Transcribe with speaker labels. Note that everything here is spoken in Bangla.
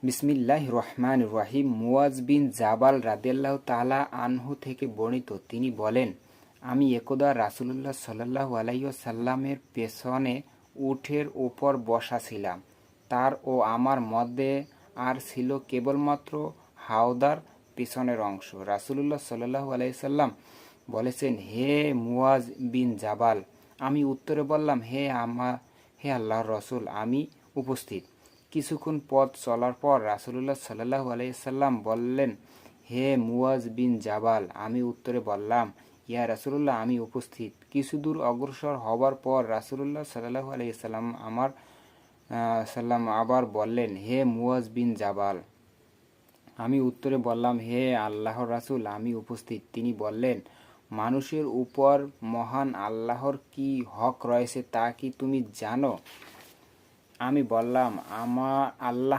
Speaker 1: বিসমিল্লাহির রহমানির রহিম। মুয়াজ বিন জাবাল রাদিয়াল্লাহু তাআলা আনহু থেকে বর্ণিত, তিনি বলেন, আমি একদা রাসূলুল্লাহ সাল্লাল্লাহু আলাইহি ওয়াসাল্লামের পেছনে উটের উপর বসা ছিলাম। তার ও আমার মধ্যে আর ছিল কেবলমাত্র হাওদার পেছনের অংশ। রাসূলুল্লাহ সাল্লাল্লাহু আলাইহি ওয়াসাল্লাম বলেছেন, হে মুয়াজ বিন জাবাল। আমি উত্তরে বললাম, হে আল্লাহর রসূল, আমি উপস্থিত। কিছুক্ষণ পথ চলার পর রাসূলুল্লাহ সাল্লাল্লাহু আলাইহি সাল্লাম বললেন, হে মুয়াজ বিন জাবাল। আমি উত্তরে বললাম, ইয়া রাসূলুল্লাহ, আমি উপস্থিত। কিছু দূর অগ্রসর হবার পর রাসূলুল্লাহ সাল্লাল্লাহু আলাইহি সাল্লাম আবার বললেন, হে মুয়াজ বিন জাবাল। আমি উত্তরে বললাম, হে আল্লাহর রাসূল, আমি উপস্থিত। তিনি বললেন, মানুষের উপর মহান আল্লাহর কি হক রয়েছে তা কি তুমি জানো? আমি বললাম, আল্লাহ